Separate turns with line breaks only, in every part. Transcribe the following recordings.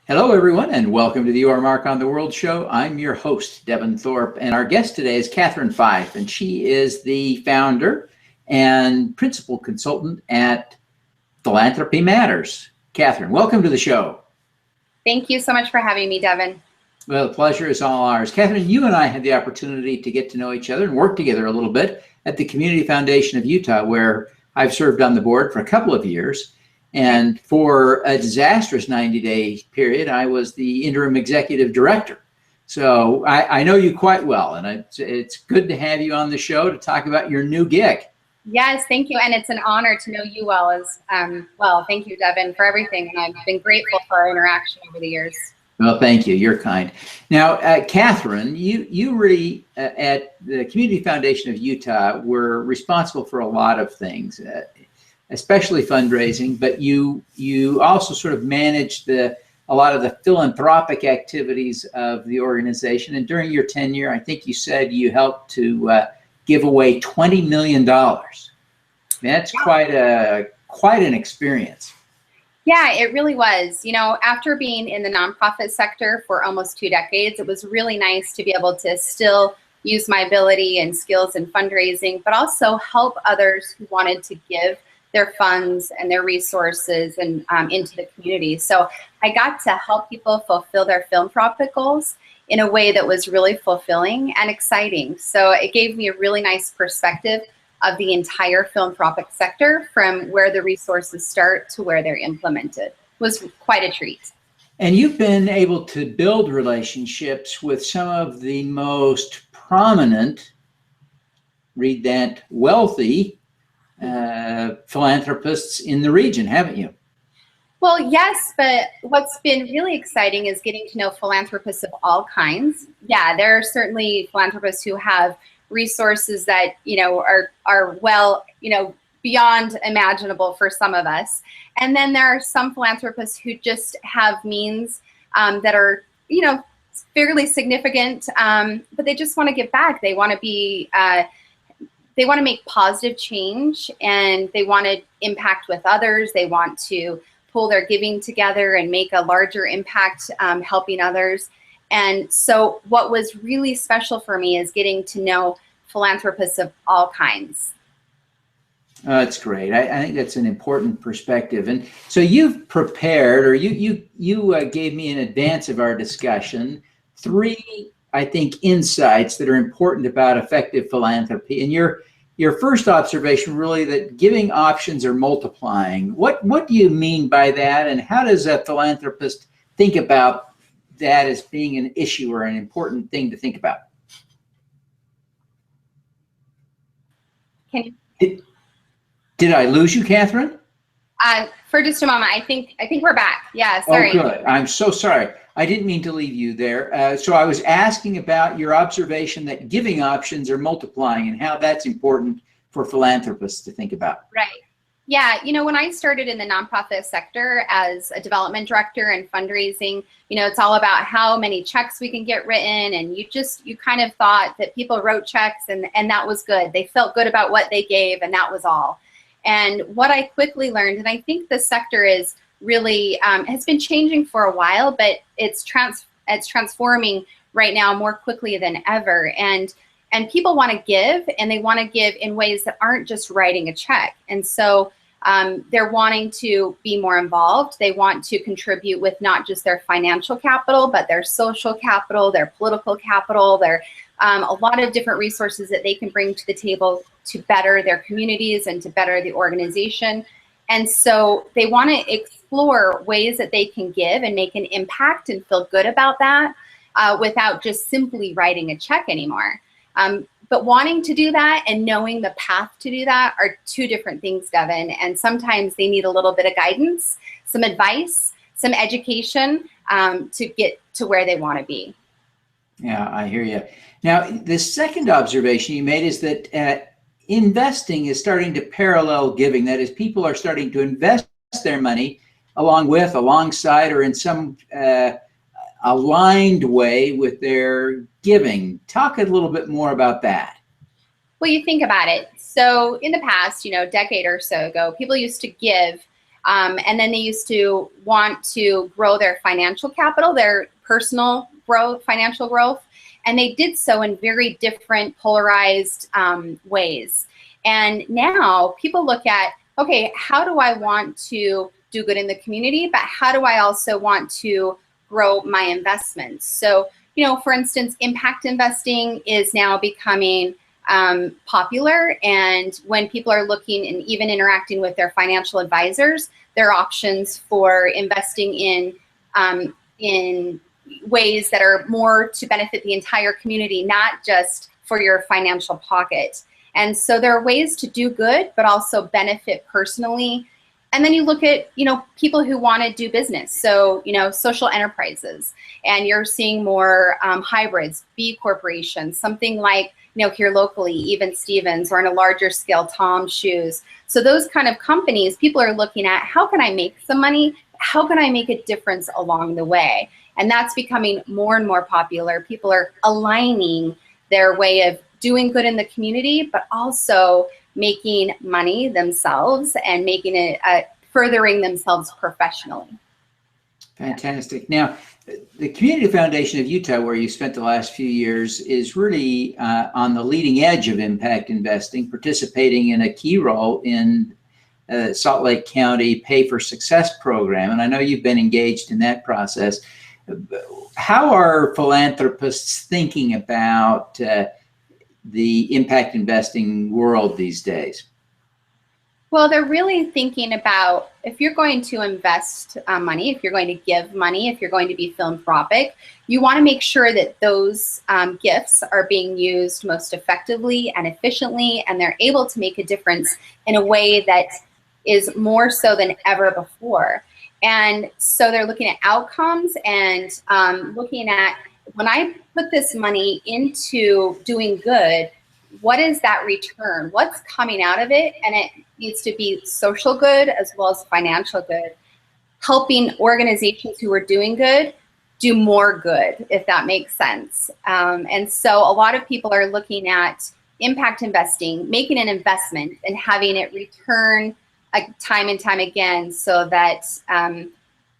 Hello, everyone, and welcome to the Your Mark on the World show. I'm your host, Devin Thorpe, and our guest today is Katherine Fife, and she is the founder and principal consultant at Philanthropy Matters. Katherine, welcome to the show.
Thank you so much for having me, Devin.
Well, the pleasure is all ours. Katherine, you and I had the opportunity to get to know each other and work together a little bit at the Community Foundation of Utah, where I've served on the board for a couple of years. And for a disastrous 90-day period, I was the interim executive director. So I know you quite well, and it's good to have you on the show to talk about your new gig.
Yes, thank you. And it's an honor to know you well as well. Thank you, Devin, for everything. And I've been grateful for our interaction over the years.
Well, thank you. You're kind. Now, Katherine, you really, at the Community Foundation of Utah, were responsible for a lot of things, especially fundraising, but you also sort of managed a lot of the philanthropic activities of the organization. And during your tenure, I think you said you helped to give away $20 million. That's quite an experience.
Yeah, it really was. You know, after being in the nonprofit sector for almost 2 decades, it was really nice to be able to still use my ability and skills in fundraising, but also help others who wanted to give their funds and their resources and into the community. So I got to help people fulfill their philanthropic goals in a way that was really fulfilling and exciting. So it gave me a really nice perspective of the entire philanthropic sector, from where the resources start to where they're implemented. It was quite a treat.
And you've been able to build relationships with some of the most prominent, read that, wealthy philanthropists in the region, haven't you?
Well, yes, but what's been really exciting is getting to know philanthropists of all kinds. Yeah, there are certainly philanthropists who have resources that, you know, are well, you know, beyond imaginable for some of us. And then there are some philanthropists who just have means that are, you know, fairly significant, but they just want to give back. They want to be they want to make positive change, and they want to impact with others. They want to pull their giving together and make a larger impact helping others. And so what was really special for me is getting to know philanthropists of all kinds.
That's great. I think that's an important perspective. And so you've prepared, or you gave me in advance of our discussion, 3, I think, insights that are important about effective philanthropy. And your first observation, really, that giving options are multiplying. What do you mean by that, and how does a philanthropist think about that as being an issue or an important thing to think about? Did I lose you, Katherine?
For just a moment. I think we're back. Yeah, sorry.
Oh, good. I'm so sorry. I didn't mean to leave you there. So I was asking about your observation that giving options are multiplying and how that's important for philanthropists to think about.
Right. Yeah, you know, when I started in the nonprofit sector as a development director and fundraising, you know, it's all about how many checks we can get written, and you kind of thought that people wrote checks and that was good. They felt good about what they gave, and that was all. And what I quickly learned, and I think the sector is really has been changing for a while, but it's transforming right now more quickly than ever. And people want to give, and they want to give in ways that aren't just writing a check. And so they're wanting to be more involved. They want to contribute with not just their financial capital, but their social capital, their political capital, their a lot of different resources that they can bring to the table to better their communities and to better the organization. And so they want to explore ways that they can give and make an impact and feel good about that without just simply writing a check anymore. But wanting to do that and knowing the path to do that are 2 different things, Devin. And sometimes they need a little bit of guidance, some advice, some education to get to where they want to be.
Yeah, I hear you. Now, the second observation you made is that investing is starting to parallel giving. That is, people are starting to invest their money alongside, or in some aligned way with their giving. Talk a little bit more about that.
Well, you think about it. So in the past, you know, decade or so ago, people used to give And then they used to want to grow their financial capital, their personal growth, financial growth. And they did so in very different polarized ways. And now people look at, okay, how do I want to do good in the community, but how do I also want to grow my investments? So, you know, for instance, impact investing is now becoming popular. And when people are looking and even interacting with their financial advisors, there are options for investing in ways that are more to benefit the entire community, not just for your financial pocket. And so there are ways to do good, but also benefit personally. And then you look at, you know, people who want to do business. So, you know, social enterprises, and you're seeing more hybrids, B corporations, something like, you know, here locally, even Stevens, or on a larger scale, Tom's Shoes. So those kind of companies, people are looking at, how can I make some money? How can I make a difference along the way? And that's becoming more and more popular. People are aligning their way of doing good in the community, but also making money themselves and making it furthering themselves professionally.
Fantastic. Now, the Community Foundation of Utah, where you spent the last few years, is really on the leading edge of impact investing, participating in a key role in Salt Lake County Pay for Success program. And I know you've been engaged in that process. How are philanthropists thinking about the impact investing world these days?
Well, they're really thinking about, if you're going to invest money, if you're going to give money, if you're going to be philanthropic, you want to make sure that those gifts are being used most effectively and efficiently, and they're able to make a difference in a way that is more so than ever before. And so they're looking at outcomes and looking at, when I put this money into doing good, what is that return? What's coming out of it? And it needs to be social good as well as financial good, helping organizations who are doing good do more good, if that makes sense. And so a lot of people are looking at impact investing, making an investment and having it return time and time again, so that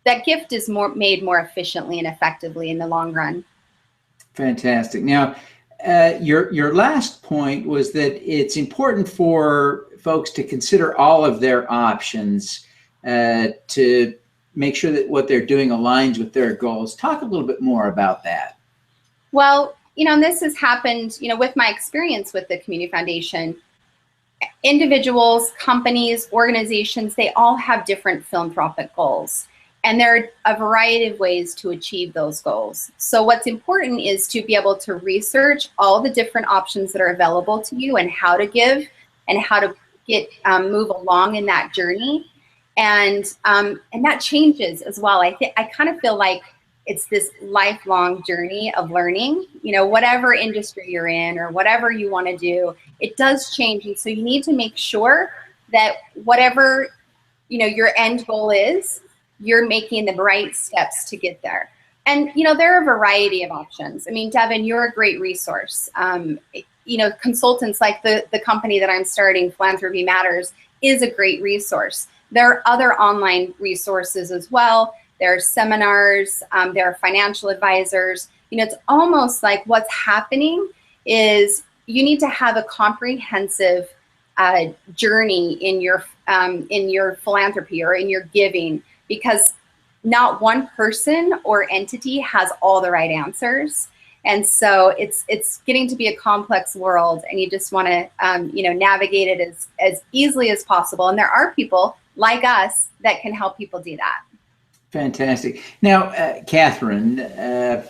that gift is made more efficiently and effectively in the long run.
Fantastic. Now, your last point was that it's important for folks to consider all of their options to make sure that what they're doing aligns with their goals. Talk a little bit more about that.
Well, you know, this has happened, you know, with my experience with the Community Foundation. Individuals, companies, organizations, they all have different philanthropic goals. And there are a variety of ways to achieve those goals. So what's important is to be able to research all the different options that are available to you and how to give and how to get move along in that journey. And that changes as well. I kind of feel like it's this lifelong journey of learning, you know, whatever industry you're in or whatever you want to do, it does change. And so you need to make sure that whatever, you know, your end goal is, you're making the right steps to get there. And, you know, there are a variety of options. I mean, Devin, you're a great resource. You know, consultants like the company that I'm starting, Philanthropy Matters, is a great resource. There are other online resources as well. There are seminars, there are financial advisors. You know, it's almost like what's happening is you need to have a comprehensive journey in your philanthropy or in your giving, because not one person or entity has all the right answers. And so it's getting to be a complex world, and you just want to you know, navigate it as easily as possible. And there are people like us that can help people do that.
Fantastic. Now, Katherine, I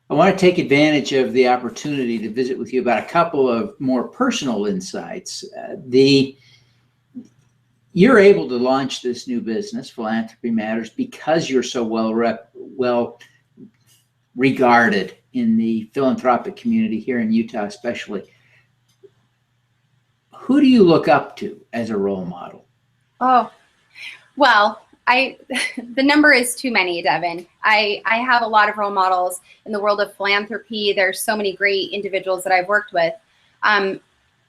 want to take advantage of the opportunity to visit with you about a couple of more personal insights. You're able to launch this new business, Philanthropy Matters, because you're so well regarded in the philanthropic community here in Utah, especially. Who do you look up to as a role model?
Oh, well, the number is too many, Devin. I have a lot of role models in the world of philanthropy. There's so many great individuals that I've worked with.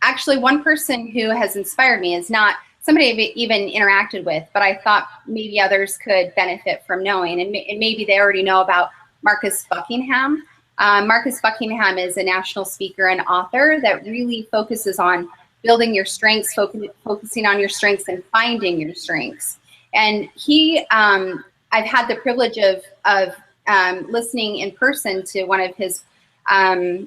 Actually, one person who has inspired me is not somebody I've even interacted with, but I thought maybe others could benefit from knowing, and maybe they already know about Marcus Buckingham. Marcus Buckingham is a national speaker and author that really focuses on building your strengths, focusing on your strengths and finding your strengths. And he, I've had the privilege of listening in person to one of his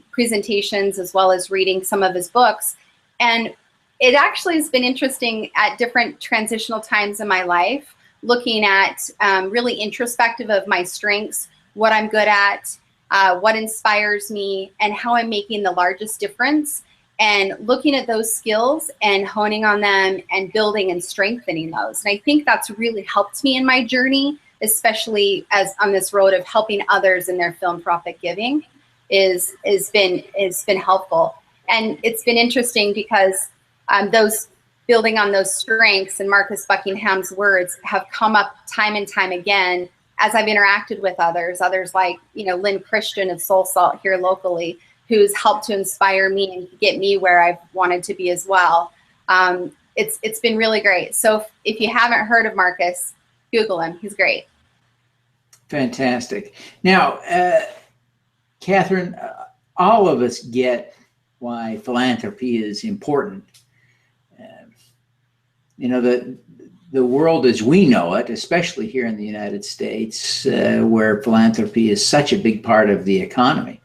presentations, as well as reading some of his books. And it actually has been interesting at different transitional times in my life, looking at really introspective of my strengths, what I'm good at, what inspires me, and how I'm making the largest difference, and looking at those skills and honing on them and building and strengthening those. And I think that's really helped me in my journey, especially as on this road of helping others in their philanthropic giving is been helpful. And it's been interesting because those building on those strengths and Marcus Buckingham's words have come up time and time again as I've interacted with others like, Lynn Christian of Soul Salt here locally, who's helped to inspire me and get me where I've wanted to be as well. It's been really great. So if you haven't heard of Marcus, Google him. He's great.
Fantastic. Now, Katherine, all of us get why philanthropy is important. The world as we know it, especially here in the United States, where philanthropy is such a big part of the economy.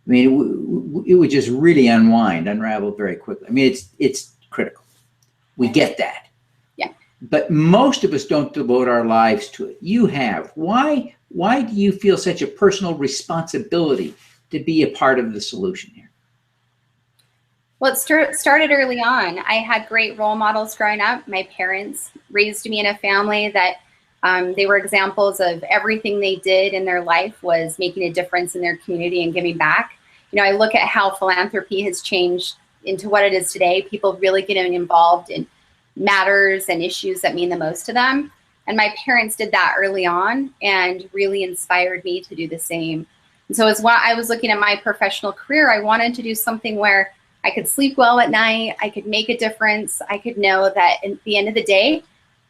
I mean, it would just really unravel very quickly. I mean, it's critical. We get that.
Yeah.
But most of us don't devote our lives to it. You have. Why do you feel such a personal responsibility to be a part of the solution here?
Well, it started early on. I had great role models growing up. My parents raised me in a family that they were examples of everything they did in their life was making a difference in their community and giving back. I look at how philanthropy has changed into what it is today. People really getting involved in matters and issues that mean the most to them. And my parents did that early on and really inspired me to do the same. And so as I was looking at my professional career, I wanted to do something where I could sleep well at night, I could make a difference, I could know that at the end of the day,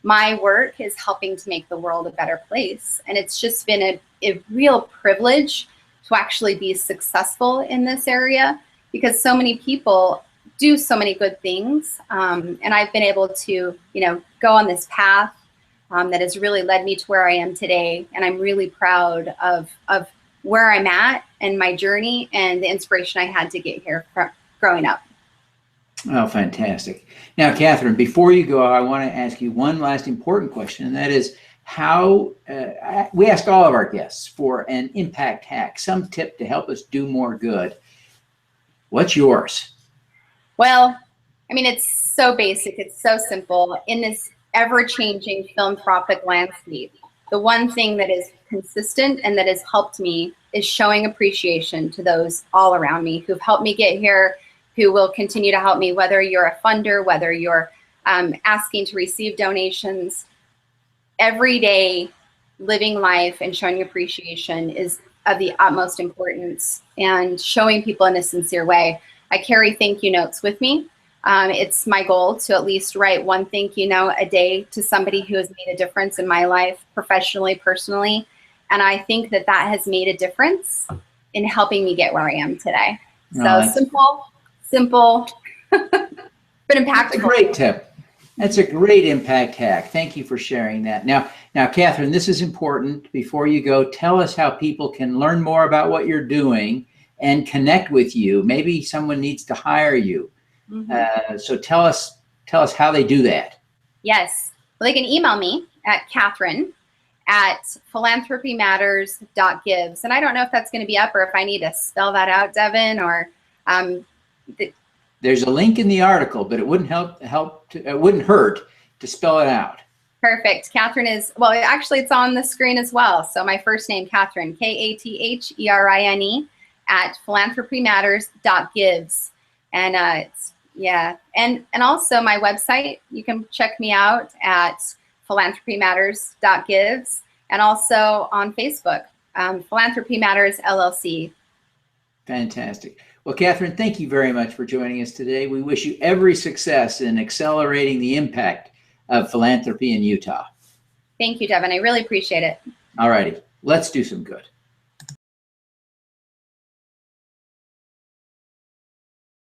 my work is helping to make the world a better place. And it's just been a real privilege to actually be successful in this area, because so many people do so many good things. And I've been able to, go on this path that has really led me to where I am today. And I'm really proud of where I'm at and my journey and the inspiration I had to get here from growing up.
Oh, fantastic. Now, Katherine, before you go, I want to ask you one last important question, and that is how we ask all of our guests for an impact hack, some tip to help us do more good. What's yours?
Well, I mean, it's so basic. It's so simple. In this ever-changing philanthropic landscape, the one thing that is consistent and that has helped me is showing appreciation to those all around me who've helped me get here, who will continue to help me, whether you're a funder, whether you're asking to receive donations. Every day, living life and showing appreciation is of the utmost importance, and showing people in a sincere way. I carry thank you notes with me. It's my goal to at least write one thank you note a day to somebody who has made a difference in my life, professionally, personally. And I think that has made a difference in helping me get where I am today. So simple, but impactful.
That's a great tip. That's a great impact hack. Thank you for sharing that. Now, Katherine, this is important. Before you go, tell us how people can learn more about what you're doing and connect with you. Maybe someone needs to hire you. Mm-hmm. So tell us how they do that.
Yes. Well, they can email me at Katherine@philanthropymatters.gives. And I don't know if that's going to be up or if I need to spell that out, Devin, or
there's a link in the article, but it wouldn't it wouldn't hurt to spell it out.
Perfect. Katherine well, actually it's on the screen as well. So my first name, Katherine, Katherine @philanthropymatters.gives. And and also my website, you can check me out at philanthropymatters.gives, and also on Facebook, Philanthropy Matters LLC.
Fantastic. Well, Katherine, thank you very much for joining us today. We wish you every success in accelerating the impact of philanthropy in Utah.
Thank you, Devin. I really appreciate it.
All righty, let's do some good.